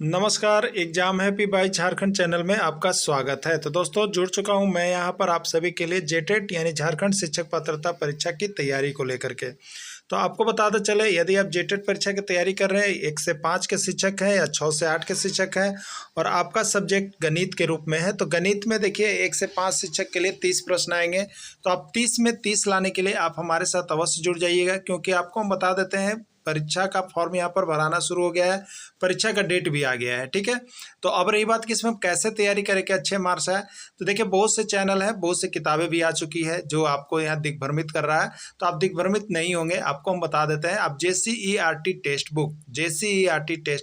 नमस्कार। Exam happy by Jharkhand channel में आपका स्वागत है। तो दोस्तों जुड़ चुका हूं मैं यहां पर आप सभी के लिए जेटेट यानी झारखंड शिक्षक पात्रता परीक्षा की तैयारी को लेकर के। तो आपको बताते चले, यदि आप जेटेट परीक्षा की तैयारी कर रहे हैं, 1 से 5 के शिक्षक हैं या 6 से 8 के शिक्षक हैं और आपका सब्जेक्ट गणित के रूप में है, तो गणित में देखिए 1 से 5 शिक्षक के लिए 30 प्रश्न आएंगे। तो आप 30 में 30 लाने के लिए आप हमारे साथ अवश्य जुड़ जाइएगा, क्योंकि आपको हम बता देते हैं परीक्षा का फॉर्म यहाँ पर भराना शुरू हो गया है, परीक्षा का डेट भी आ गया है। ठीक है, तो अब रही बात कि इसमें हम कैसे तैयारी करें कि अच्छे मार्क्स आए। तो देखिए बहुत से चैनल है, बहुत सी किताबें भी आ चुकी है जो आपको यहाँ दिग्भ्रमित कर रहा है। तो आप दिग्भ्रमित नहीं होंगे, आपको हम बता देते हैं। आप JCERT टेक्स्ट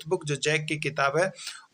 बुक जो जैक की किताब है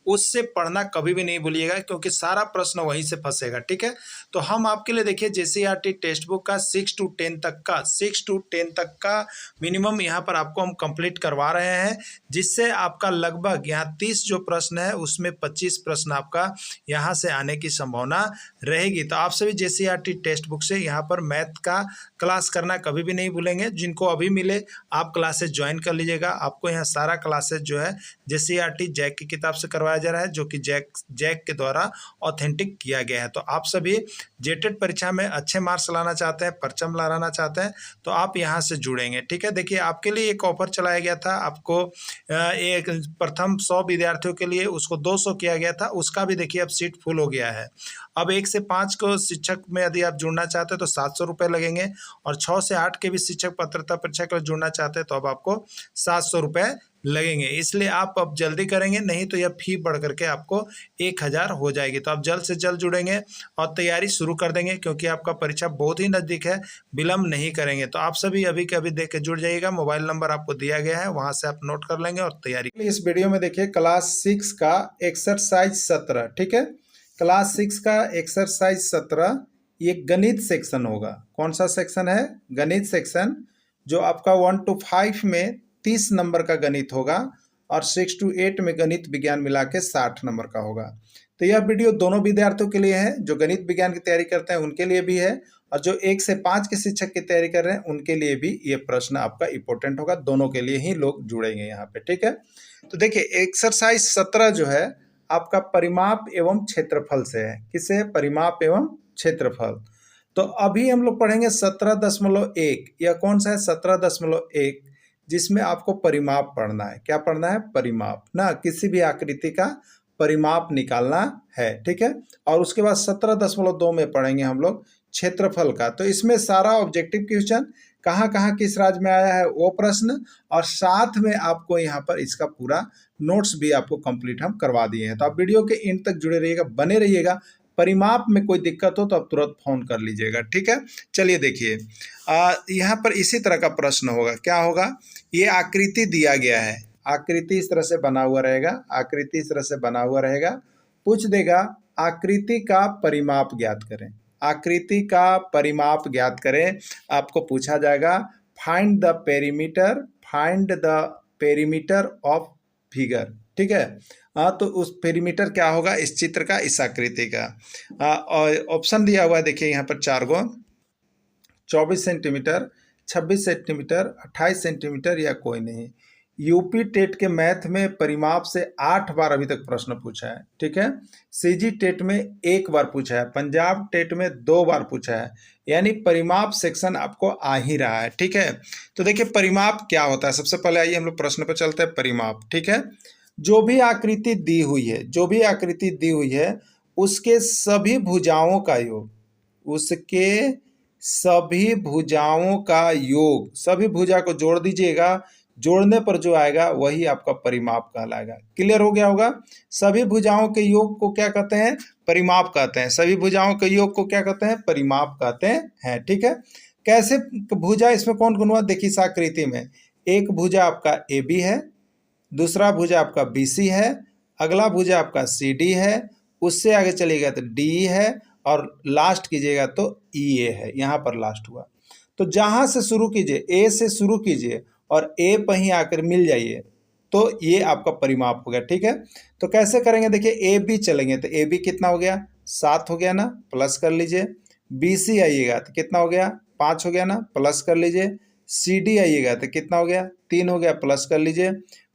उससे पढ़ना कभी भी नहीं भूलिएगा, क्योंकि सारा प्रश्न वहीं से फंसेगा। ठीक है, तो हम आपके लिए देखिए JCERT टेक्स्ट बुक का 6 to 10 तक का मिनिमम यहाँ पर आपको हम कंप्लीट करवा रहे हैं, जिससे आपका लगभग यहाँ 30 जो प्रश्न है उसमें 25 प्रश्न आपका यहाँ से आने की संभावना रहेगी। तो आप सभी JCERT टेक्स्ट बुक से यहाँ पर मैथ का क्लास करना कभी भी नहीं भूलेंगे। जिनको अभी मिले आप क्लासेस ज्वाइन कर लीजिएगा। आपको यहाँ सारा क्लासेस जो है JCERT जैक की किताब से करवाया जा रहा है, जो कि जैक के द्वारा ऑथेंटिक किया गया है। तो आप सभी जेटेट परीक्षा में अच्छे मार्क्स लाना चाहते हैं, परचम लहराना चाहते हैं, तो आप यहाँ से जुड़ेंगे। ठीक है, देखिए आपके लिए एक ऑफर चलाया गया था, आपको एक प्रथम 100 विद्यार्थियों के लिए उसको 200 किया गया था, उसका भी देखिए अब सीट फुल हो गया है। अब 1 से 5 को शिक्षक में यदि आप जुड़ना चाहते हैं तो 700 रुपये लगेंगे, और 6 से 8 के भी शिक्षक पात्रता परीक्षा के लिए जुड़ना चाहते हैं तो अब आपको 700 रुपये लगेंगे। इसलिए आप अब जल्दी करेंगे, नहीं तो यह फी बढ़ करके आपको 1000 हो जाएगी। तो आप जल्द से जल्द जुड़ेंगे और तैयारी शुरू कर देंगे, क्योंकि आपका परीक्षा बहुत ही नज़दीक है, विलम्ब नहीं करेंगे। तो आप सभी अभी के अभी देख के जुड़ जाइएगा। मोबाइल नंबर आपको दिया गया है, वहां से आप नोट कर लेंगे और तैयारी। इस वीडियो में देखिए क्लास 6 का एक्सरसाइज 17। ठीक है, क्लास 6 का एक्सरसाइज 17 ये गणित सेक्शन होगा। कौन सा सेक्शन है? गणित सेक्शन, जो आपका 1 to 5 में 30 नंबर का गणित होगा और 6 to 8 में गणित विज्ञान मिला के 60 नंबर का होगा। तो यह वीडियो दोनों विद्यार्थियों के लिए है, जो गणित विज्ञान की तैयारी करते हैं उनके लिए भी है, और जो 1 से 5 के शिक्षक की तैयारी कर रहे हैं उनके लिए भी ये प्रश्न आपका इंपॉर्टेंट होगा। दोनों के लिए ही लोग जुड़ेंगे यहाँ पे। ठीक है, तो देखिए एक्सरसाइज 17 जो है आपका परिमाप एवं क्षेत्रफल से है। किससे? परिमाप एवं क्षेत्रफल। तो अभी हम लोग पढ़ेंगे 17.1। यह कौन सा है? 17.1, जिसमें आपको परिमाप पढ़ना है। क्या पढ़ना है? परिमाप ना, किसी भी आकृति का परिमाप निकालना है। ठीक है, और उसके बाद 17.2 में पढ़ेंगे हम लोग क्षेत्रफल का। तो इसमें सारा ऑब्जेक्टिव क्वेश्चन, कहाँ कहाँ किस राज्य में आया है वो प्रश्न, और साथ में आपको यहाँ पर इसका पूरा नोट्स भी आपको कंप्लीट हम करवा दिए हैं। तो आप वीडियो के एंड तक जुड़े रहिएगा, बने रहिएगा। परिमाप में कोई दिक्कत हो तो आप तुरंत फोन कर लीजिएगा। ठीक है, चलिए देखिए यहाँ पर इसी तरह का प्रश्न होगा। क्या होगा? ये आकृति दिया गया है, आकृति इस तरह से बना हुआ रहेगा, आकृति इस तरह से बना हुआ रहेगा। पूछ देगा आकृति का परिमाप ज्ञात करें, आकृति का परिमाप ज्ञात करें। आपको पूछा जाएगा find the perimeter of figure. ठीक है, तो उस पेरीमीटर क्या होगा इस चित्र का, इस आकृति का। और ऑप्शन दिया हुआ है, देखिए यहाँ पर 4 गो, 24 सेंटीमीटर, 26 सेंटीमीटर, 28 सेंटीमीटर या कोई नहीं। यूपी टेट के मैथ में परिमाप से 8 बार अभी तक प्रश्न पूछा है। ठीक है, सीजी टेट में 1 बार पूछा है, पंजाब टेट में 2 बार पूछा है, यानी परिमाप सेक्शन आपको आ ही रहा है। ठीक है, तो देखिए परिमाप क्या होता है। सबसे पहले आइए हम लोग प्रश्न पर चलते हैं। परिमाप, ठीक है, जो भी आकृति दी हुई है, जो भी आकृति दी हुई है उसके सभी भुजाओं का योग, उसके सभी भुजाओं का योग, सभी भुजा को जोड़ दीजिएगा, जोड़ने पर जो आएगा वही आपका परिमाप कहलाएगा। क्लियर हो गया होगा? सभी भुजाओं के योग को क्या कहते हैं? परिमाप कहते हैं। सभी भुजाओं के योग को क्या कहते हैं? परिमाप कहते हैं। ठीक है, कैसे भुजा, इसमें कौन कौन हुआ? देखिए इस आकृति में एक भुजा आपका AB है, दूसरा भुजा आपका BC है, अगला भुजा आपका CD है, उससे आगे चलिएगा तो DE है, और लास्ट कीजिएगा तो EA है। यहाँ पर लास्ट हुआ। तो जहाँ से शुरू कीजिए, A से शुरू कीजिए और A पर ही आकर मिल जाइए, तो ये आपका परिमाप हो गया। ठीक है, तो कैसे करेंगे? देखिए AB चलेंगे तो AB कितना हो गया? 7 हो गया ना, प्लस कर लीजिए। BC आइएगा तो कितना हो गया? 5 हो गया ना, प्लस कर लीजिए। CD आइएगा तो कितना हो गया? 3 हो गया, प्लस कर लीजिए।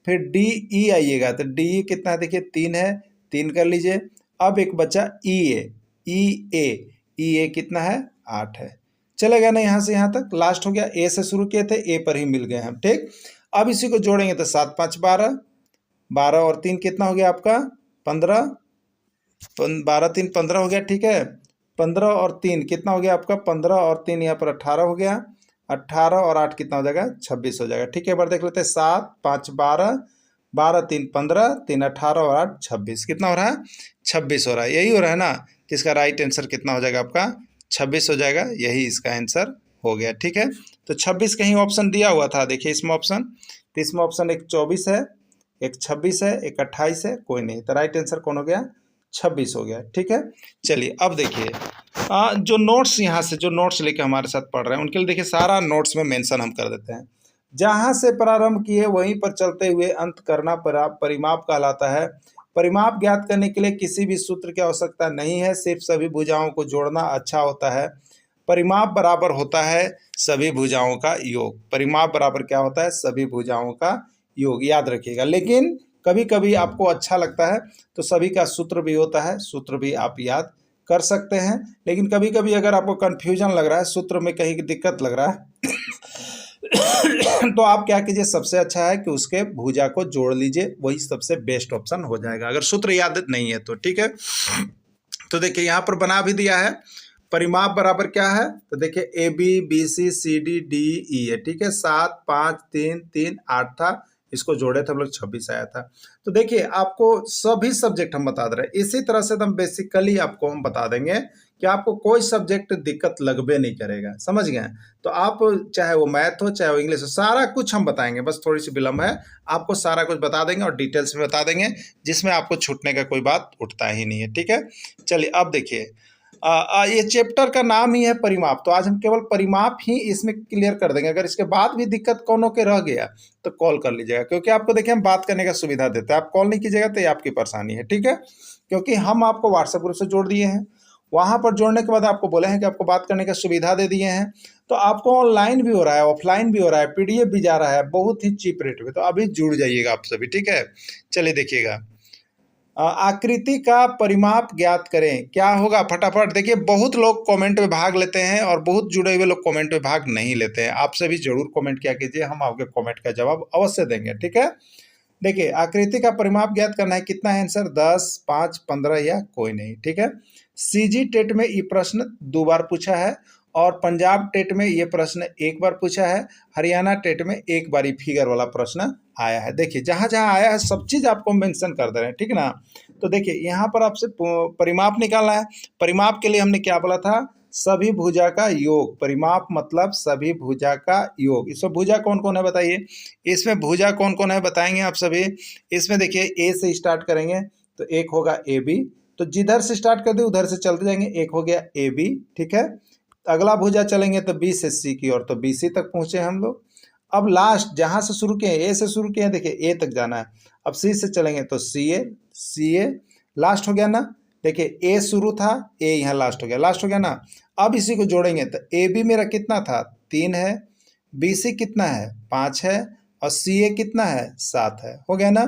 फिर डी ई आइएगा तो डी ई कितना है, देखिए 3 है, 3 कर लीजिए। अब एक बचा ई ए, ई ए कितना है, 8 है। चलेगा ना यहाँ से यहाँ तक, लास्ट हो गया। ए से शुरू किए थे, ए पर ही मिल गए हम, ठीक। अब इसी को जोड़ेंगे तो 7 5 12, 12 और 3 कितना हो गया आपका 15, 12 3 15 हो गया, ठीक है। 15 और 3 कितना हो गया आपका, 15 और 3 यहाँ पर 18 हो गया, 18 और 8 कितना हो जाएगा, 26 हो जाएगा, ठीक है। एक बार देख लेते हैं, 7 5 12, 12 3 15, 3 18 और 8 26, कितना हो रहा है, 26 हो रहा है। यही हो रहा है ना, कि इसका राइट आंसर कितना हो जाएगा आपका, 26 हो जाएगा, यही इसका आंसर हो गया, ठीक है। तो 26 कहीं ऑप्शन दिया हुआ था, देखिए इसमें ऑप्शन, तो इसमें ऑप्शन एक 24 है, एक 26 है, एक 28 है, कोई नहीं, तो राइट आंसर कौन हो गया, 26 हो गया, ठीक है। चलिए अब देखिए जो नोट्स यहाँ से जो नोट्स लेके हमारे साथ पढ़ रहे हैं उनके लिए देखिए सारा नोट्स में मेंशन हम कर देते हैं। जहाँ से प्रारंभ किए वहीं पर चलते हुए अंत करना परिमाप कहलाता है। परिमाप ज्ञात करने के लिए किसी भी सूत्र की आवश्यकता नहीं है, सिर्फ सभी भुजाओं को जोड़ना अच्छा होता है। परिमाप बराबर होता है सभी भुजाओं का योग। परिमाप बराबर क्या होता है, सभी भुजाओं का योग, याद रखिएगा। लेकिन कभी कभी आपको अच्छा लगता है तो सभी का सूत्र भी होता है, सूत्र भी आप याद कर सकते हैं। लेकिन कभी कभी अगर आपको कन्फ्यूजन लग रहा है, सूत्र में कहीं दिक्कत लग रहा है तो आप क्या कीजिए, सबसे अच्छा है कि उसके भुजा को जोड़ लीजिए, वही सबसे बेस्ट ऑप्शन हो जाएगा, अगर सूत्र याद नहीं है तो, ठीक है। तो देखिए यहाँ पर बना भी दिया है, परिमाप बराबर क्या है, तो देखिए A B B C C D D E है, ठीक है। 7 5 3 3 8 था, इसको जोड़े थे हम लोग, 26 आया था। तो देखिए आपको सभी सब्जेक्ट हम बता दे रहे हैं, इसी तरह से हम बेसिकली आपको हम बता देंगे कि आपको कोई सब्जेक्ट दिक्कत लगबे नहीं करेगा, समझ गए। तो आप चाहे वो मैथ हो चाहे वो इंग्लिश हो, सारा कुछ हम बताएंगे, बस थोड़ी सी विलम्ब है, आपको सारा कुछ बता देंगे और डिटेल्स में बता देंगे, जिसमें आपको छूटने का कोई बात उठता ही नहीं है, ठीक है। चलिए अब देखिए ये चैप्टर का नाम ही है परिमाप, तो आज हम केवल परिमाप ही इसमें क्लियर कर देंगे। अगर इसके बाद भी दिक्कत कौनों के रह गया तो कॉल कर लीजिएगा, क्योंकि आपको देखिए हम बात करने का सुविधा देते हैं, आप कॉल नहीं कीजिएगा तो ये आपकी परेशानी है, ठीक है। क्योंकि हम आपको व्हाट्सएप ग्रुप से जोड़ दिए हैं, वहाँ पर जोड़ने के बाद आपको बोले हैं कि आपको बात करने का सुविधा दे दिए हैं, तो आपको ऑनलाइन भी हो रहा है, ऑफलाइन भी हो रहा है, पीडीएफ भी जा रहा है बहुत ही चीप रेट में, तो अभी जुड़ जाइएगा आप सभी, ठीक है। चलिए देखिएगा, आकृति का परिमाप ज्ञात करें, क्या होगा फटाफट देखिए। बहुत लोग कमेंट में भाग लेते हैं और बहुत जुड़े हुए लोग कमेंट में भाग नहीं लेते हैं, आप सभी जरूर कमेंट किया कीजिए, हम आपके कमेंट का जवाब अवश्य देंगे, ठीक है। देखिए आकृति का परिमाप ज्ञात करना है, कितना है आंसर, 10 5 15 या कोई नहीं, ठीक है। सीजी टेट में ये प्रश्न 2 बार पूछा है और पंजाब टेट में ये प्रश्न 1 बार पूछा है, हरियाणा टेट में 1 बार ही फिगर वाला प्रश्न आया है। देखिए जहाँ जहाँ आया है सब चीज़ आपको मेंशन कर दे रहे हैं, ठीक ना। तो देखिए यहाँ पर आपसे परिमाप निकालना है, परिमाप के लिए हमने क्या बोला था, सभी भुजा का योग। परिमाप मतलब सभी भुजा का योग। इसमें भुजा कौन कौन है बताइए, इसमें भुजा कौन कौन है बताएंगे आप सभी। इसमें देखिए ए से स्टार्ट करेंगे तो एक होगा ए बी, तो जिधर से स्टार्ट कर दे उधर से चलते जाएंगे, एक हो गया ए बी, ठीक है। अगला भुजा चलेंगे तो बी से सी की ओर, तो बी सी तक पहुंचे हम लोग। अब लास्ट जहां से शुरू किए, ए से शुरू किए, देखिए ए तक जाना है। अब सी से चलेंगे तो सी ए लास्ट हो गया ना। देखिए ए शुरू था, ए यहाँ लास्ट हो गया, लास्ट हो गया ना। अब इसी को जोड़ेंगे तो ए बी मेरा कितना था, 3 है, बी सी कितना है, 5 है, और सी ए कितना है, 7 है, हो गया ना।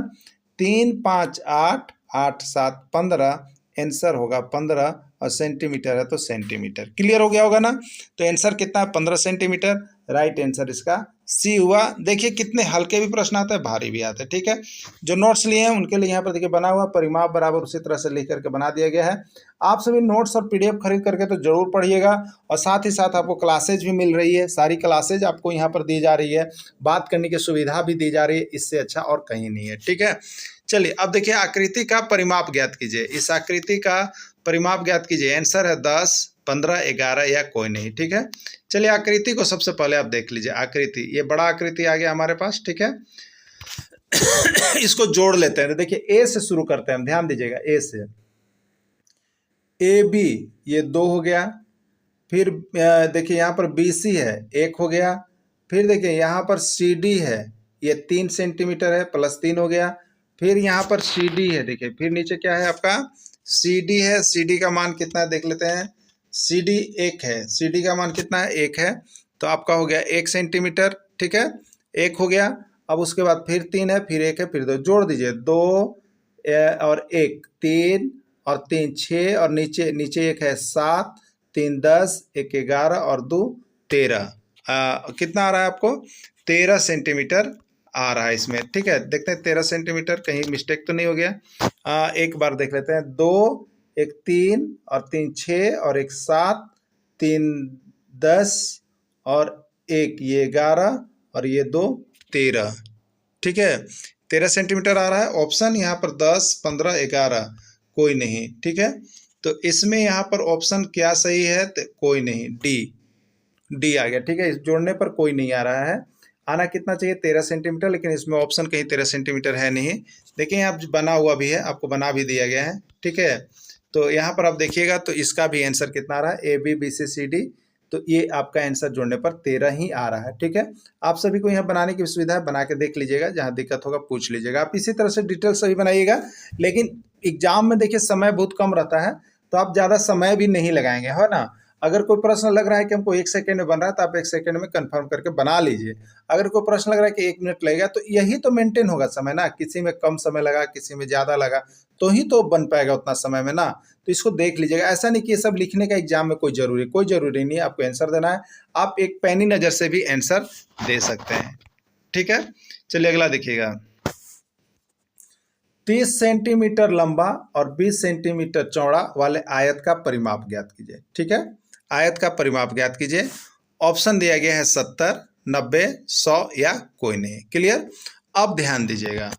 3 5 8 8 7 15, आंसर होगा 15, और सेंटीमीटर है तो सेंटीमीटर, क्लियर हो गया होगा ना। तो आंसर कितना है, 15 सेंटीमीटर, राइट आंसर इसका सी हुआ। देखिए कितने हल्के भी प्रश्न आते हैं, भारी भी आते हैं, ठीक है। जो नोट्स लिए हैं उनके लिए यहाँ पर देखिए बना हुआ परिमाप बराबर उसी तरह से लिख करके बना दिया गया है। आप सभी नोट्स और पीडीएफ खरीद करके तो जरूर पढ़िएगा, और साथ ही साथ आपको क्लासेज भी मिल रही है, सारी क्लासेज आपको यहाँ पर दी जा रही है, बात करने की सुविधा भी दी जा रही है, इससे अच्छा और कहीं नहीं है, ठीक है। चलिए अब देखिए आकृति का परिमाप ज्ञात कीजिए, इस आकृति का परिमाप ज्ञात कीजिए। आंसर है 10 15 11 या कोई नहीं, ठीक है। चलिए आकृति को सबसे पहले आप देख लीजिए, आकृति ये बड़ा आकृति आ गया हमारे पास, ठीक है। इसको जोड़ लेते हैं, तो देखिए ए से शुरू करते हैं हम, ध्यान दीजिएगा, ए से ए बी ये 2 हो गया, फिर देखिए यहाँ पर बी सी है 1 हो गया, फिर देखिए यहाँ पर सी डी है ये 3 सेंटीमीटर है, प्लस 3 हो गया, फिर यहाँ पर सी डी है, देखिए फिर नीचे क्या है आपका सी डी है, सी डी का मान कितना है देख लेते हैं, सी डी 1 है, सी डी का मान कितना है 1 है, तो आपका हो गया 1 सेंटीमीटर, ठीक है, 1 हो गया। अब उसके बाद फिर 3 है, फिर 1 है, फिर 2, जोड़ दीजिए 2 और 1 3 और 3 6 और नीचे नीचे 1 है 7, 3 10, 1 11 और 2 13। कितना आ रहा है आपको? 13 सेंटीमीटर आ रहा है इसमें। ठीक है, देखते हैं 13 सेंटीमीटर, कहीं मिस्टेक तो नहीं हो गया। एक बार देख लेते हैं। 2 1 3 और 3 6 और 1 7, 3 10 और 1 ये 11 और ये 2 13। ठीक है, 13 सेंटीमीटर आ रहा है। ऑप्शन यहाँ पर 10 15 11 कोई नहीं। ठीक है, तो इसमें यहाँ पर ऑप्शन क्या सही है? तो कोई नहीं, डी आ गया। ठीक है, इस जोड़ने पर कोई नहीं आ रहा है। आना कितना चाहिए? 13 सेंटीमीटर, लेकिन इसमें ऑप्शन कहीं 13 सेंटीमीटर है नहीं। देखिए यहाँ बना हुआ भी है, आपको बना भी दिया गया है। ठीक है, तो यहाँ पर आप देखिएगा तो इसका भी आंसर कितना आ रहा है? A B B C C D. तो ये आपका आंसर जोड़ने पर 13 ही आ रहा है। ठीक है, आप सभी को यहाँ बनाने की सुविधा है, बना के देख लीजिएगा, जहाँ दिक्कत होगा पूछ लीजिएगा। आप इसी तरह से डिटेल सभी बनाइएगा, लेकिन एग्जाम में देखिए समय बहुत कम रहता है, तो आप ज़्यादा समय भी नहीं लगाएंगे, है ना। अगर कोई प्रश्न लग रहा है कि हमको 1 सेकंड में बन रहा है, तो आप 1 सेकंड में कंफर्म करके बना लीजिए। अगर कोई प्रश्न लग रहा है कि 1 मिनट लगेगा, तो यही तो मेंटेन होगा समय ना। किसी में कम समय लगा, किसी में ज़्यादा लगा, तो ही तो बन पाएगा उतना समय में ना। तो इसको देख लीजिएगा। ऐसा नहीं कि ये सब लिखने का एग्जाम में कोई जरूरी नहीं है, आपको आंसर देना है। आप एक पैनी नज़र से भी आंसर दे सकते हैं। ठीक है, चलिए अगला देखिएगा। 30 सेंटीमीटर लंबा और 20 सेंटीमीटर चौड़ा वाले आयत का परिमाप ज्ञात कीजिए। ठीक है, आयत का परिमाप ज्ञात कीजिए। ऑप्शन दिया गया है 70 90 100 या कोई नहीं। क्लियर? अब ध्यान दीजिएगा,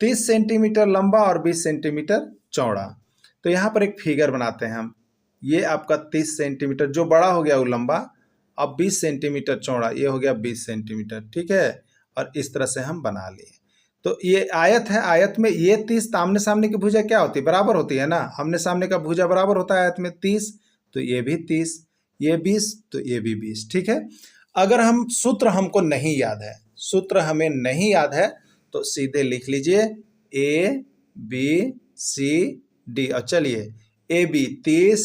30 सेंटीमीटर लंबा और 20 सेंटीमीटर चौड़ा। तो यहाँ पर एक फिगर बनाते हैं हम। ये आपका 30 सेंटीमीटर जो बड़ा हो गया वो लंबा, अब 20 सेंटीमीटर चौड़ा, ये हो गया 20 सेंटीमीटर। ठीक है, और इस तरह से हम बना लिए। तो ये आयत है, आयत में ये 30 आमने सामने की भुजा क्या होती है? बराबर होती है ना। आमने सामने का भुजा बराबर होता है आयत में 30, तो ये भी 30, ये 20, तो ये भी 20। ठीक है, अगर हम सूत्र हमको नहीं याद है, सूत्र हमें नहीं याद है, तो सीधे लिख लीजिए ए बी सी डी। और चलिए, ए बी 30,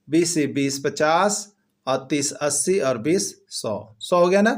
बी सी 20 50 और 30 80 और 20 100। 100 हो गया ना?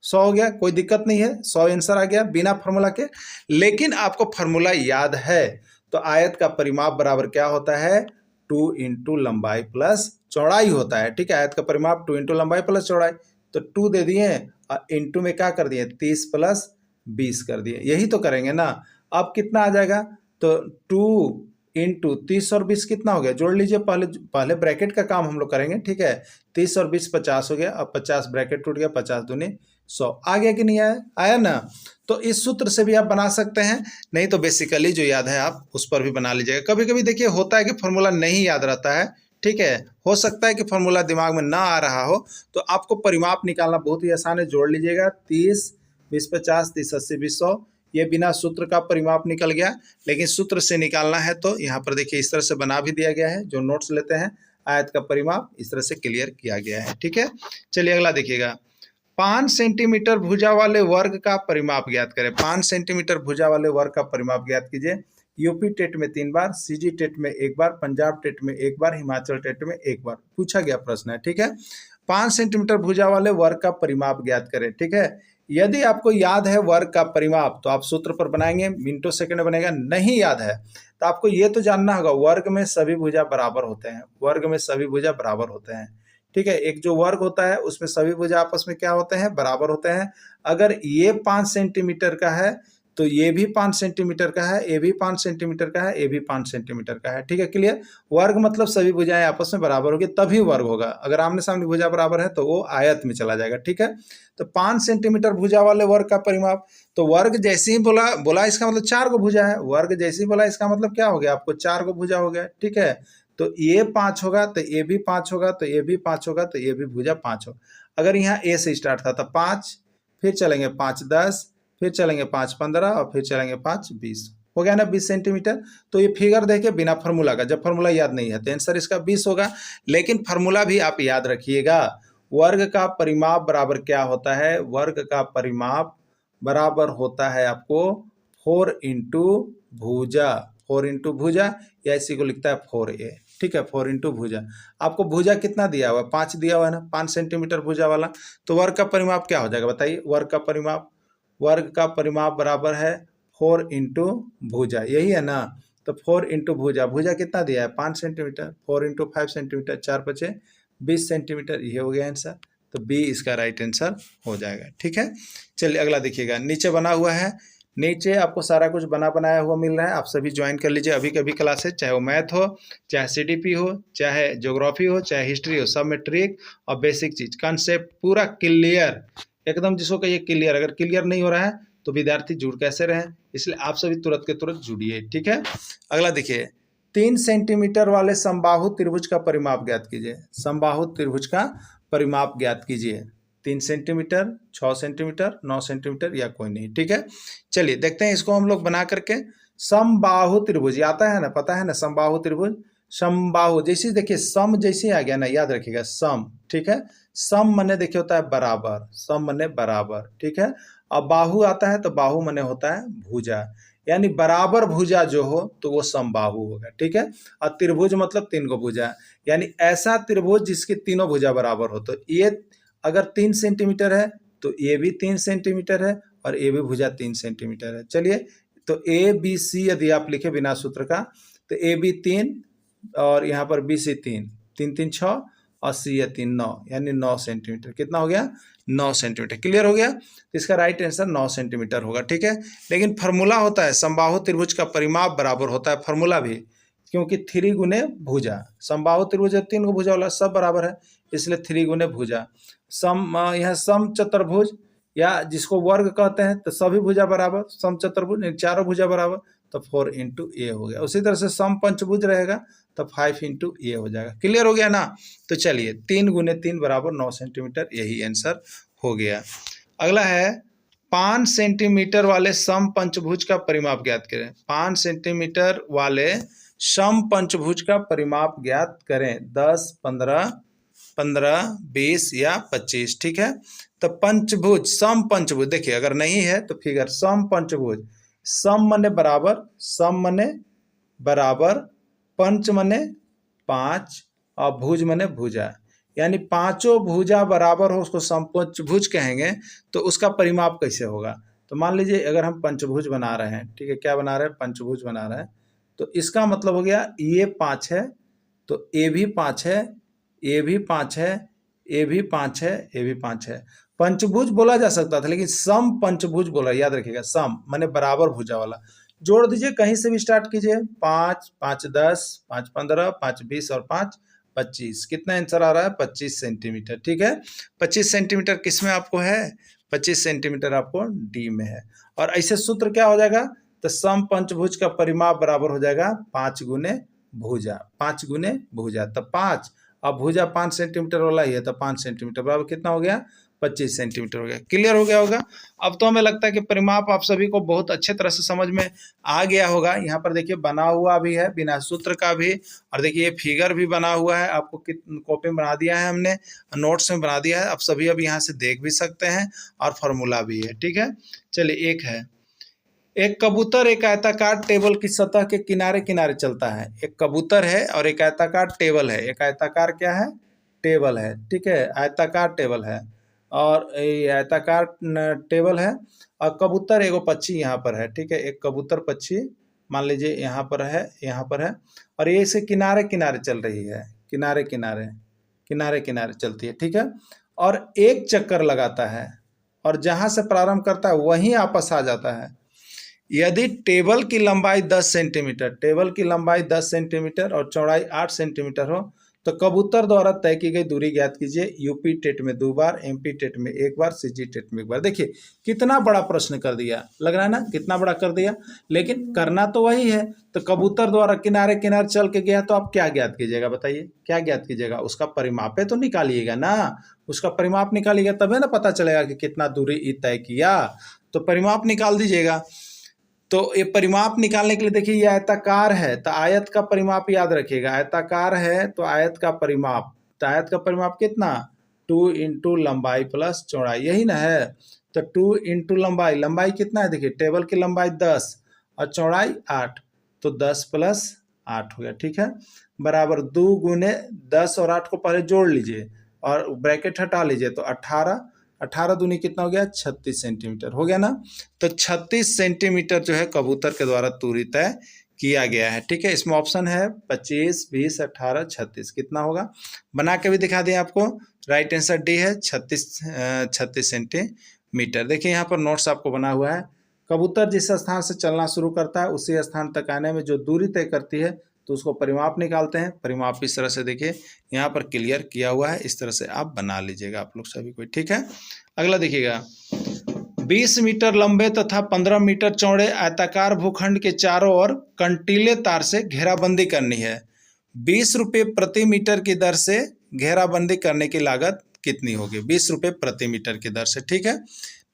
100 हो गया, कोई दिक्कत नहीं है। 100 आंसर आ गया बिना फार्मूला के। लेकिन आपको फार्मूला याद है, तो आयत का परिमाप बराबर क्या होता है? 2 इंटू लंबाई प्लस चौड़ाई होता है। ठीक है, आयत का परिमाप 2 इंटू लंबाई प्लस चौड़ाई। तो 2 दे दिए और इंटू में क्या कर दिए? 30 प्लस 20 कर दिए। यही तो करेंगे ना। अब कितना आ जाएगा? तो 2 इंटू 30 और 20 कितना हो गया? जोड़ लीजिए। पहले ब्रैकेट का काम हम लोग करेंगे। ठीक है, 30 और 20 50 हो गया। अब 50 ब्रैकेट टूट गया, 50 दूनी 100। आ गया कि नहीं आया? आया ना। तो इस सूत्र से भी आप बना सकते हैं, नहीं तो बेसिकली जो याद है आप उस पर भी बना लीजिएगा। कभी कभी देखिए होता है कि फॉर्मूला नहीं याद रहता है। ठीक है, हो सकता है कि फॉर्मूला दिमाग में ना आ रहा हो, तो आपको परिमाप निकालना बहुत ही आसान है। जोड़ लीजिएगा 30 20 50 30 80 20 100। ये बिना सूत्र का परिमाप निकल गया, लेकिन सूत्र से निकालना है तो यहाँ पर देखिए इस तरह से बना भी दिया गया है। जो नोट्स लेते हैं, आयत का परिमाप इस तरह से क्लियर किया गया है। ठीक है, चलिए अगला देखिएगा। 5 सेंटीमीटर भुजा वाले वर्ग का परिमाप ज्ञात करें। 5 सेंटीमीटर भुजा वाले वर्ग का परिमाप ज्ञात कीजिए। यूपी टेट में 3 बार, सीजी टेट में 1 बार, पंजाब टेट में 1 बार, हिमाचल टेट में 1 बार पूछा गया प्रश्न है। ठीक है, 5 सेंटीमीटर भुजा वाले वर्ग का परिमाप ज्ञात करें। ठीक है, यदि आपको याद है वर्ग का परिमाप, तो आप सूत्र पर बनाएंगे, मिनटों सेकंड बनेगा। नहीं याद है तो आपको ये तो जानना होगा, वर्ग में सभी भुजा बराबर होते हैं। वर्ग में सभी भुजा बराबर होते हैं। ठीक है, एक जो वर्ग होता है उसमें सभी भुजा आपस में क्या होते हैं? बराबर होते हैं। अगर ये 5 सेंटीमीटर का है, तो ये भी 5 सेंटीमीटर का है, ये भी 5 सेंटीमीटर का है, ये भी 5 सेंटीमीटर का है। ठीक है, क्लियर? वर्ग मतलब सभी भुजाएं आपस में बराबर होगी, तभी वर्ग होगा। अगर आमने सामने भुजा बराबर है तो वो आयत में चला जाएगा। ठीक है, तो 5 सेंटीमीटर भुजा वाले वर्ग का परिमाप, तो वर्ग जैसे ही बोला इसका मतलब 4 गो भुजा है। वर्ग जैसे ही बोला इसका मतलब क्या हो गया? आपको 4 गो भुजा हो गया। ठीक है, तो ये 5 होगा तो ये भी 5 होगा, तो ये भी 5 होगा, तो ये भी भुजा 5 होगा। अगर यहाँ ए से स्टार्ट था तो 5, फिर चलेंगे 5 10, फिर चलेंगे 5 15 और फिर चलेंगे 5 20। हो गया ना 20 सेंटीमीटर। तो ये फिगर देखे बिना फार्मूला का, जब फार्मूला याद नहीं है तो आंसर इसका 20 होगा। लेकिन फार्मूला भी आप याद रखिएगा, वर्ग का परिमाप बराबर क्या होता है? वर्ग का परिमाप बराबर होता है आपको 4 इंटू भुजा। 4 इंटू भुजा, या इसी को लिखता है 4a। ठीक है, 4 इंटू भुजा। आपको भुजा कितना दिया हुआ है? 5 दिया हुआ है ना, 5 सेंटीमीटर भुजा वाला। तो वर्ग का परिमाप क्या हो जाएगा बताइए? वर्ग का परिमाप वर्ग का परिमाप बराबर है 4 इंटू भुजा, यही है ना। तो 4 इंटू भुजा, भुजा कितना दिया है 5 सेंटीमीटर, 4 इंटू 5 सेंटीमीटर, 4 5 20 सेंटीमीटर, ये हो गया आंसर। तो बी इसका राइट आंसर हो जाएगा। ठीक है, चलिए अगला देखिएगा, नीचे बना हुआ है, नीचे आपको सारा कुछ बना बनाया हुआ मिल रहा है, आप सभी ज्वाइन कर लीजिए अभी कभी क्लासेस, चाहे वो मैथ हो, चाहे सीडीपी हो, चाहे ज्योग्राफी हो, चाहे हिस्ट्री हो, सब में ट्रिक और बेसिक चीज कंसेप्ट पूरा क्लियर एकदम, जिसको कहिए क्लियर। अगर क्लियर नहीं हो रहा है तो विद्यार्थी जुड़ कैसे रहें, इसलिए आप सभी तुरंत के तुरंत जुड़िए। ठीक है, अगला देखिए, 3 सेंटीमीटर वाले समबाहु त्रिभुज का परिमाप ज्ञात कीजिए। समबाहु त्रिभुज का परिमाप ज्ञात कीजिए। 3 सेंटीमीटर, 6 सेंटीमीटर, 9 सेंटीमीटर या कोई नहीं। ठीक है, चलिए देखते हैं इसको हम लोग बना करके। समबाहु त्रिभुज आता है ना, पता है ना समबाहु त्रिभुज। समबाहु जैसे देखिए सम जैसे आ गया ना, याद रखिएगा सम। ठीक है, सम मने देखिए होता है बराबर, सम मने बराबर। ठीक है, अब बाहु आता है तो बाहु मने होता है भुजा, यानी बराबर भुजा जो हो तो वो समबाहु होगा। ठीक है, और त्रिभुज मतलब 3 को भुजा, यानी ऐसा त्रिभुज जिसकी तीनों भुजा बराबर हो। तो ये अगर 3 सेंटीमीटर है तो ये भी 3 सेंटीमीटर है और ये भी भुजा 3 सेंटीमीटर है। चलिए, तो ए बी सी यदि आप लिखे बिना सूत्र का, तो ए बी 3 और यहाँ पर बी सी 3, 3 3 6 और सी है 3 9, यानी 9 सेंटीमीटर। कितना हो गया 9 सेंटीमीटर। क्लियर हो गया, तो इसका राइट आंसर 9 सेंटीमीटर होगा। ठीक है, लेकिन फार्मूला होता है समबाहु त्रिभुज का परिमाप बराबर होता है, फार्मूला भी, क्योंकि 3 गुने भुजा, समबाहु त्रिभुज 3 को भुजा वाला सब बराबर है, इसलिए 3 गुने भुजा। सम यह सम चतुर्भुज या जिसको वर्ग कहते हैं, तो सभी भुजा बराबर, सम चतुर्भुज चारों भुजा बराबर, तो 4 इंटू ए हो गया। उसी तरह से सम पंचभुज रहेगा तो 5 इंटू ए हो जाएगा। क्लियर हो गया ना। तो चलिए 3 गुने 3 बराबर 9 सेंटीमीटर, यही आंसर हो गया। अगला है 5 सेंटीमीटर वाले सम पंचभुज का परिमाप ज्ञात करें। 5 सेंटीमीटर वाले सम पंचभुज का परिमाप ज्ञात करें। 10 15 15 20 या 25। ठीक है, तो पंचभुज सम पंचभुज देखिए, अगर नहीं है तो फिगर सम पंचभुज, सम मने बराबर, सम मने बराबर, पंच मने 5 और भुज मने भुजा, यानी पांचों भुजा बराबर हो उसको समपंचभुज कहेंगे। तो उसका परिमाप कैसे होगा, तो मान लीजिए अगर हम पंचभुज बना रहे हैं, ठीक है, क्या बना रहे हैं पंचभुज बना रहे हैं, तो इसका मतलब हो गया ये 5 है तो ए भी 5 है, ए भी 5 है, ए भी 5 है, ए भी 5 है। पंचभुज बोला जा सकता था, लेकिन सम पंचभुज बोला, याद रखिएगा सम माने बराबर भुजा वाला। जोड़ दीजिए, कहीं से भी स्टार्ट कीजिए, 5 5 10, 5 15, 5 20 और 5 25। कितना आंसर आ रहा है 25 सेंटीमीटर। ठीक है, 25 सेंटीमीटर किस में आपको है, 25 सेंटीमीटर आपको डी में है। और ऐसे सूत्र क्या हो जाएगा, तो सम पंचभुज का परिमाप बराबर हो जाएगा 5 गुने भुजा, 5 गुने भुजा, तो 5 अब भुजा 5 सेंटीमीटर वाला ही है, तो 5 सेंटीमीटर बराबर कितना हो गया 25 सेंटीमीटर हो गया। क्लियर हो गया होगा। अब तो हमें लगता है कि परिमाप आप सभी को बहुत अच्छे तरह से समझ में आ गया होगा। यहाँ पर देखिए बना हुआ भी है बिना सूत्र का भी, और देखिए फिगर भी बना हुआ है, आपको कॉपी में बना दिया है हमने, नोट्स में बना दिया है, आप सभी अब यहाँ से देख भी सकते हैं, और फार्मूला भी है। ठीक है, चलिए एक है, एक कबूतर एक आयताकार टेबल की सतह के किनारे किनारे चलता है। एक कबूतर है और एक आयताकार टेबल है। एक आयताकार क्या है, टेबल है। ठीक है, आयताकार टेबल है, और ये आयताकार टेबल है, और कबूतर एगो पक्षी यहाँ पर है। ठीक है, एक कबूतर पक्षी मान लीजिए यहाँ पर है, यहाँ पर है, और ये इसे किनारे किनारे चल रही है, किनारे किनारे किनारे किनारे चलती है। ठीक है, और एक चक्कर लगाता है, और जहाँ से प्रारंभ करता है वहीं वापस आ जाता है। यदि टेबल की लंबाई 10 सेंटीमीटर, टेबल की लंबाई 10 सेंटीमीटर और चौड़ाई 8 सेंटीमीटर हो, तो कबूतर द्वारा तय की गई दूरी ज्ञात कीजिए। यूपी टेट में 2 बार, एमपी टेट में 1 बार, सीजी टेट में 1 बार। देखिए कितना बड़ा प्रश्न कर दिया, लग रहा है ना कितना बड़ा कर दिया, लेकिन करना तो वही है। तो कबूतर द्वारा किनारे किनारे चल के गया, तो आप क्या ज्ञात कीजिएगा, बताइए क्या ज्ञात कीजिएगा, उसका परिमाप तो निकालिएगा ना, उसका परिमाप निकालिएगा तभी ना पता चलेगा कि कितना दूरी तय किया। तो परिमाप निकाल दीजिएगा। तो ये परिमाप निकालने के लिए देखिए ये आयताकार है, तो आयत का परिमाप याद रखिएगा, आयताकार है तो आयत का परिमाप, तो आयत का परिमाप कितना 2 इंटू लंबाई प्लस चौड़ाई, यही ना है। तो 2 इंटू लंबाई, लंबाई कितना है देखिए, टेबल की लंबाई 10 और चौड़ाई 8, तो 10 प्लस 8 हो गया। ठीक है, बराबर 2 गुने 10 और 8 को पहले जोड़ लीजिए और ब्रैकेट हटा लीजिए, तो 18, 18 दूनी कितना हो गया 36 सेंटीमीटर हो गया ना। तो 36 सेंटीमीटर जो है कबूतर के द्वारा दूरी तय किया गया है। ठीक है, इसमें ऑप्शन है 25, 20, 18, 36 कितना होगा, बना के भी दिखा दें आपको। राइट आंसर डी है 36 सेंटीमीटर। देखिए यहाँ पर नोट्स आपको बना हुआ है। कबूतर जिस स्थान से चलना शुरू करता है उसी स्थान तक आने में जो दूरी तय करती है तो उसको परिमाप निकालते हैं। परिमाप इस तरह से देखिए यहाँ पर क्लियर किया हुआ है, इस तरह से आप बना लीजिएगा आप लोग सभी कोई। ठीक है, अगला देखिएगा, 20 मीटर लंबे तथा 15 मीटर चौड़े आयताकार भूखंड के चारों ओर कंटीले तार से घेराबंदी करनी है। 20 रुपये प्रति मीटर की दर से घेराबंदी करने की लागत कितनी होगी? 20 रुपये प्रति मीटर की दर से। ठीक है,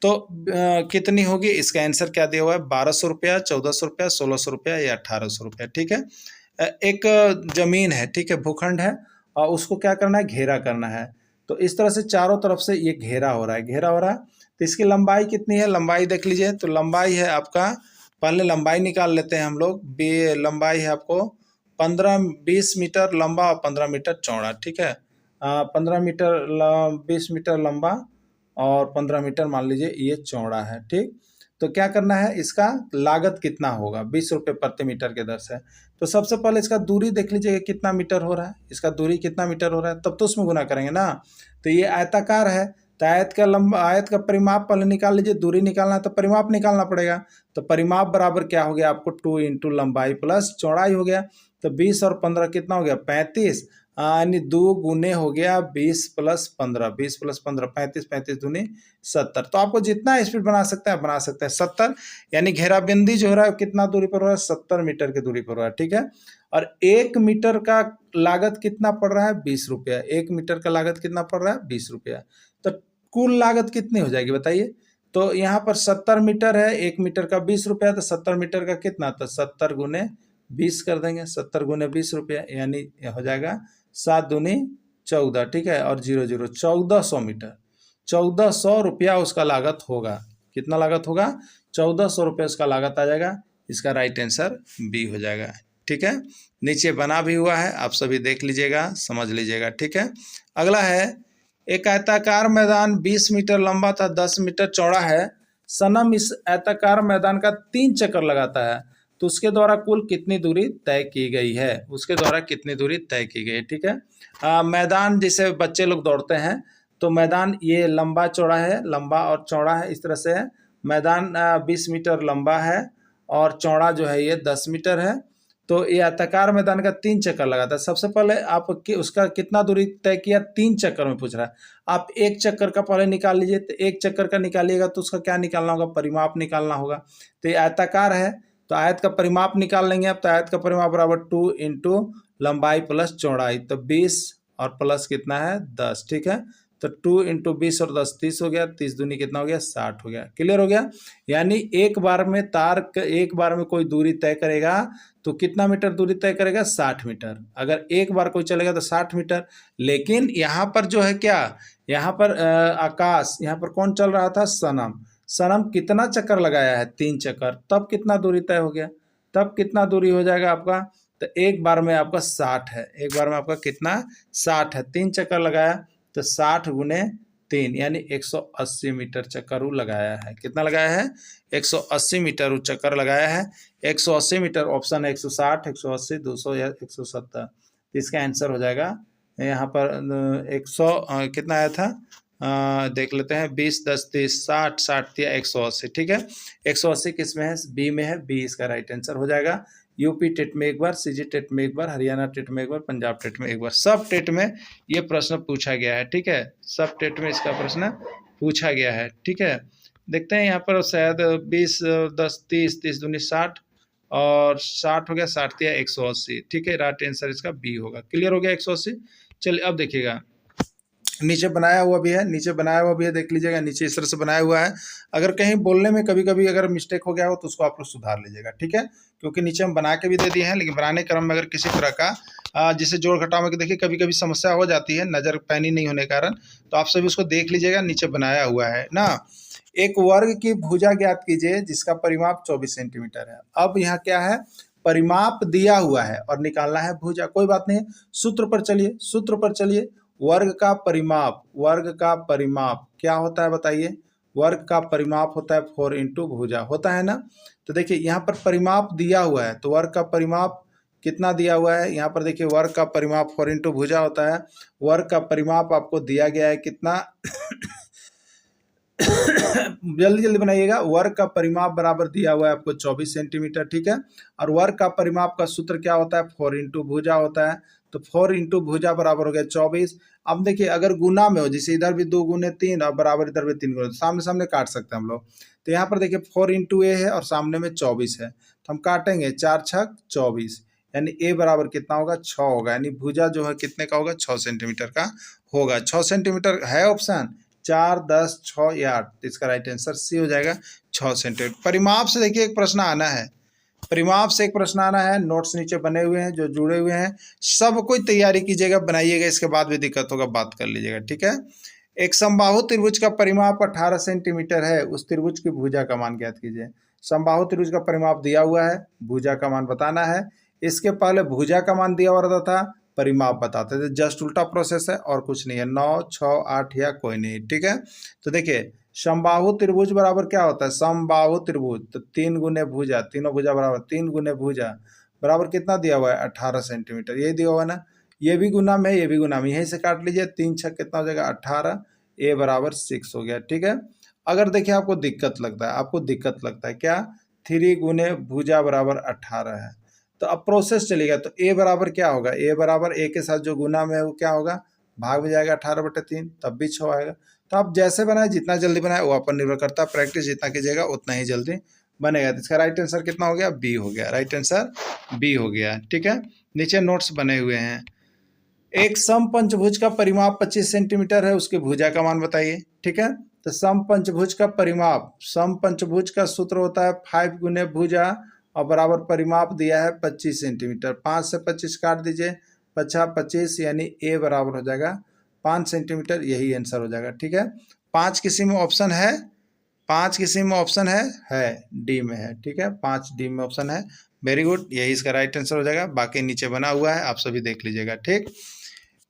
तो कितनी होगी, इसका आंसर क्या दिया हुआ है, 1200 रुपया, 1400 रुपया, 1600 रुपया या 1800 रुपया। ठीक है, एक जमीन है, ठीक है, भूखंड है और उसको क्या करना है, घेरा करना है। तो इस तरह से चारों तरफ से ये घेरा हो रहा है, घेरा हो रहा है। तो इसकी लंबाई कितनी है, लंबाई देख लीजिए। तो लंबाई है आपका, पहले लंबाई निकाल लेते हैं हम लोग। लंबाई है आपको 20 मीटर लंबा और 15 मीटर चौड़ा। ठीक है, 15 मीटर 20 मीटर लंबा और 15 मीटर मान लीजिए ये चौड़ा है। ठीक, तो क्या करना है, इसका लागत कितना होगा, 20 रुपये प्रति मीटर के दर से। तो सबसे पहले इसका दूरी देख लीजिए कितना मीटर हो रहा है, इसका दूरी कितना मीटर हो रहा है, तब तो उसमें गुना करेंगे ना। तो ये आयताकार है तो आयत का परिमाप पहले निकाल लीजिए, दूरी निकालना है तो परिमाप निकालना पड़ेगा। तो परिमाप बराबर क्या हो गया आपको, 2 इंटू लंबाई प्लस चौड़ाई हो गया। तो 20 और 15 कितना हो गया, 35, यानी 2 गुने हो गया 20 प्लस 15, 20 प्लस 15 35, 35 दूनी 70। तो आपको जितना स्पीड बना सकते हैं बना सकते हैं 70, यानी घेराबंदी जो हो रहा है कितना दूरी पर हो रहा है, 70 मीटर की दूरी पर हो रहा है। ठीक है, और 1 मीटर का लागत कितना पड़ रहा है, 20 रुपया। 1 मीटर का लागत कितना पड़ रहा है, 20 रुपया। तो कुल लागत कितनी हो जाएगी बताइए। तो यहाँ पर 70 मीटर है, 1 मीटर का 20 रुपया, तो 70 मीटर का कितना, तो 70 गुने 20 कर देंगे, 70 गुने 20 रुपया, यानी हो जाएगा 7 दूनी 14। ठीक है, और 0 0 1400 मीटर, 1400 रुपया उसका लागत होगा। कितना लागत होगा, 1400 रुपये उसका लागत आ जाएगा। इसका राइट आंसर बी हो जाएगा। ठीक है, नीचे बना भी हुआ है, आप सभी देख लीजिएगा, समझ लीजिएगा। ठीक है, अगला है, एक आयताकार मैदान 20 मीटर लंबा था 10 मीटर चौड़ा है। सनम इस आयताकार मैदान का 3 चक्कर लगाता है, तो उसके द्वारा कुल कितनी दूरी तय की गई है, उसके द्वारा कितनी दूरी तय की गई है। ठीक है, मैदान जैसे बच्चे लोग दौड़ते हैं तो मैदान ये लंबा चौड़ा है, लंबा और चौड़ा है, इस तरह से है। मैदान 20 मीटर लंबा है और चौड़ा जो है ये 10 मीटर है। तो ये आयताकार मैदान का 3 चक्कर लगाता है। सबसे पहले आप उसका कितना दूरी तय किया, 3 चक्कर में पूछ रहा है। आप 1 चक्कर का पहले निकाल लीजिए, तो 1 चक्कर का निकालिएगा तो उसका क्या निकालना होगा, परिमाप निकालना होगा। तो ये आयताकार है तो आयत का परिमाप निकाल लेंगे आप। तो आयत का परिमाप बराबर 2 इंटू लंबाई प्लस चौड़ाई, तो 20 और प्लस कितना है 10। ठीक है, तो 2 इंटू 20 और 10 30 हो गया, 30 दूनी कितना हो गया 60 हो गया। क्लियर हो गया, यानी एक बार में कोई दूरी तय करेगा तो कितना मीटर दूरी तय करेगा, 60 मीटर। अगर एक बार कोई चलेगा तो 60 मीटर। लेकिन यहाँ पर जो है क्या, यहाँ पर आकाश, यहाँ पर कौन चल रहा था, सनम कितना चक्कर लगाया है, 3 चक्कर, तब कितना दूरी तय हो गया, तब कितना दूरी हो जाएगा आपका, तो एक बार में आपका 60 है, एक बार में आपका कितना 60 है, 3 चक्कर लगाया तो 60 गुने 3 यानी 180 मीटर चक्कर वो लगाया है। कितना लगाया है, 180 मीटर वो चक्कर लगाया है। 180 मीटर ऑप्शन है, 160, 180, 200 या 170। इसका आंसर हो जाएगा यहाँ पर 100 कितना आया था, देख लेते हैं, 20 10 30 60 60 या 180। ठीक है, 180 किस में है, बी में है, बी इसका राइट आंसर हो जाएगा। यूपी टेट में एक बार, सीजी टेट में एक बार, हरियाणा टेट में एक बार, पंजाब टेट में एक बार, सब टेट में ये प्रश्न पूछा गया है। ठीक है, सब टेट में इसका प्रश्न पूछा गया है। ठीक है, देखते हैं यहाँ पर शायद 20 10 30 30 दूनी 60 और 60 हो गया, 60 या 180। ठीक है, राइट आंसर इसका बी होगा। क्लियर हो गया 180। चलिए अब देखिएगा, नीचे बनाया हुआ भी है, नीचे बनाया हुआ भी है, देख लीजिएगा, नीचे इस तरह से बनाया हुआ है। अगर कहीं बोलने में कभी कभी अगर मिस्टेक हो गया हो तो उसको आप लोग सुधार लीजिएगा। ठीक है, क्योंकि नीचे हम बना के भी दे दिए हैं, लेकिन बनाने क्रम में अगर किसी तरह का जिसे जोड़ घटाव में देखिए कभी कभी समस्या हो जाती है नज़र पैनी नहीं होने के कारण, तो आप सभी उसको देख लीजिएगा, नीचे बनाया हुआ है ना। एक वर्ग की भुजा ज्ञात कीजिए जिसका परिमाप 24 सेंटीमीटर है। अब यहाँ क्या है, परिमाप दिया हुआ है और निकालना है भुजा। कोई बात नहीं, सूत्र पर चलिए, सूत्र पर चलिए। वर्ग का परिमाप, वर्ग का परिमाप क्या होता है बताइए? वर्ग का परिमाप होता है 4 इंटू भुजा, होता है ना। तो देखिए यहाँ पर परिमाप दिया हुआ है, तो वर्ग का परिमाप कितना दिया हुआ है? यहाँ पर देखिए वर्ग का परिमाप 4 इंटू भुजा होता है। वर्ग का परिमाप आपको दिया गया है कितना? जल्दी जल्दी बनाइएगा। वर्ग का परिमाप बराबर दिया हुआ है आपको 24 सेंटीमीटर, ठीक है। और वर्ग का परिमाप का सूत्र क्या होता है? 4 इंटू भुजा होता है। तो 4 इंटू भुजा बराबर हो गया 24। अब देखिए अगर गुना में हो, जैसे इधर भी 2 गुने 3 और बराबर इधर भी 3 गुने, तो सामने सामने काट सकते हैं हम लोग। तो यहाँ पर देखिए 4 इंटू ए है और सामने में 24 है, तो हम काटेंगे 4 छक 24, यानी ए बराबर कितना होगा? 6 होगा। यानी भुजा जो है कितने का होगा? 6 सेंटीमीटर का होगा। 6 सेंटीमीटर है ऑप्शन 4, 10, 6 या 8, तो इसका राइट आंसर सी हो जाएगा 6 सेंटीमीटर। परिमाप से देखिए एक प्रश्न आना है, परिमाप से एक प्रश्न आना है। नोट्स नीचे बने हुए हैं जो जुड़े हुए हैं, सब कोई तैयारी कीजिएगा, बनाइएगा, इसके बाद भी दिक्कत होगा बात कर लीजिएगा, ठीक है। एक समबाहु त्रिभुज का परिमाप 18 सेंटीमीटर है, उस त्रिभुज की भुजा का मान ज्ञात कीजिए। समबाहु त्रिभुज का परिमाप दिया हुआ है, भुजा का मान बताना है। इसके पहले भुजा का मान दिया हुआ रहता था, परिमाप बताते थे। जस्ट उल्टा प्रोसेस है और कुछ नहीं है। 9, 6, 8 या कोई नहीं, ठीक है। तो देखिए समबाहु त्रिभुज बराबर क्या होता है? समबाहु त्रिभुज, तो 3 गुने भुजा, तीनों भुजा बराबर 3 गुने भुजा बराबर कितना दिया हुआ है? 18 सेंटीमीटर, यही दिया हुआ है ना। ये भी गुना में है, ये भी गुना में, यहीं से काट लीजिए। 3 छक कितना हो जाएगा? 18, ए बराबर 6 हो गया, ठीक है। अगर देखिए आपको दिक्कत लगता है, आपको दिक्कत लगता है क्या? 3 गुने भुजा बराबर 18 है, तो अब प्रोसेस चलेगा। तो ए बराबर क्या होगा? ए बराबर ए के साथ जो गुना में है वो क्या होगा? भाग में जाएगा 18/3, तब भी 6 आएगा। तो आप जैसे बनाए, जितना जल्दी बनाए वो अपन निर्भर करता है। प्रैक्टिस जितना कीजिएगा उतना ही जल्दी बनेगा। तो इसका राइट आंसर कितना हो गया? बी हो गया। राइट आंसर बी हो गया, ठीक है। नीचे नोट्स बने हुए हैं। एक समपंचभुज का परिमाप 25 सेंटीमीटर है, उसकी भुजा का मान बताइए, ठीक है। तो समपंचभुज का परिमाप, समपंचभुज का सूत्र होता है 5 गुने भुजा और बराबर परिमाप दिया है 25 सेंटीमीटर। 5 से 25 काट दीजिए, 5 25, यानी ए बराबर हो जाएगा 5 सेंटीमीटर, यही आंसर हो जाएगा, ठीक है। 5 किसी में ऑप्शन है? 5 किसी में ऑप्शन है डी में है, ठीक है। 5 डी में ऑप्शन है। वेरी गुड, यही इसका राइट आंसर हो जाएगा। बाकी नीचे बना हुआ है, आप सभी देख लीजिएगा, ठीक।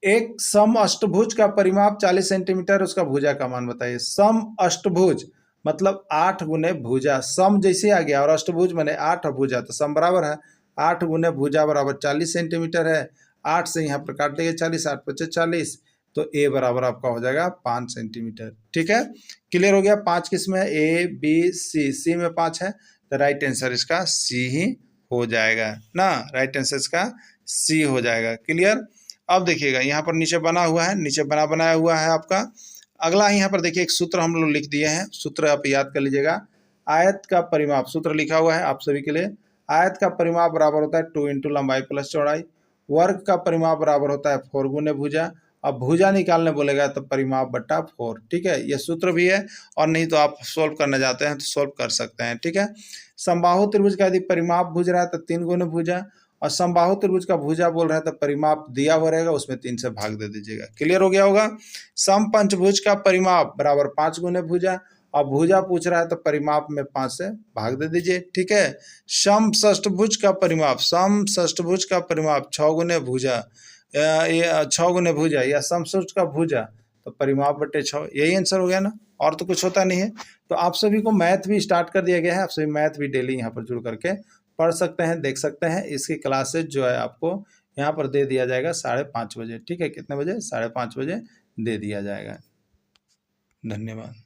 एक सम अष्टभुज का परिमाप 40 सेंटीमीटर, उसका भुजा का मान बताइए। सम अष्टभुज मतलब 8 गुने भुजा, सम जैसे आ गया और अष्टभुज मैंने 8 और भुजा, तो सम बराबर है 8 गुने भुजा बराबर 40 सेंटीमीटर है। 8 से यहाँ पर काट देंगे 40, 8 × 5 = 40, तो ए बराबर आपका हो जाएगा 5 सेंटीमीटर, ठीक है। क्लियर हो गया। 5 किस में है? ए बी सी, सी में 5 है, तो राइट आंसर इसका सी ही हो जाएगा ना। राइट आंसर इसका सी हो जाएगा। क्लियर। अब देखिएगा यहाँ पर नीचे बना हुआ है, नीचे बनाया हुआ है आपका। अगला यहाँ पर देखिए एक सूत्र हम लोग लिख दिए हैं, सूत्र आप याद कर लीजिएगा। आयत का परिमाप, सूत्र लिखा हुआ है आप सभी के लिए। आयत का परिमाप बराबर होता है 2 इंटू लंबाई प्लस चौड़ाई। वर्ग का परिमाप बराबर होता है 4 गुने भुजा। अब भुजा निकालने बोलेगा तो परिमाप बट्टा 4, ठीक है। ये सूत्र भी है, और नहीं तो आप सोल्व करना चाहते हैं तो सोल्व कर सकते हैं, ठीक है। समबाहु त्रिभुज का यदि परिमाप भुज रहा है तो 3 गुने भुजा, और समबाहु त्रिभुज का भुजा बोल रहा है तो परिमाप दिया हुआ रहेगा, उसमें 3 से भाग दे दीजिएगा। क्लियर हो गया होगा। समपंचभुज का परिमाप बराबर 5 गुने भुजा, और भुजा पूछ रहा है तो परिमाप में 5 से भाग दे दीजिए, ठीक है। समषष्ठभुज का परिमाप, समषष्ठभुज का परिमाप 6 गुने भुजा, ये 6 गुने भुजा या समषष्ठ का भुजा, तो परिमाप बटे 6, यही आंसर हो गया ना, और तो कुछ होता नहीं है। तो आप सभी को मैथ भी स्टार्ट कर दिया गया है, आप सभी मैथ भी डेली यहाँ पर जुड़ करके पढ़ सकते हैं, देख सकते हैं। इसकी क्लासेज जो है आपको यहाँ पर दे दिया जाएगा 5:30 बजे, ठीक है। कितने बजे? 5:30 बजे दे दिया जाएगा। धन्यवाद।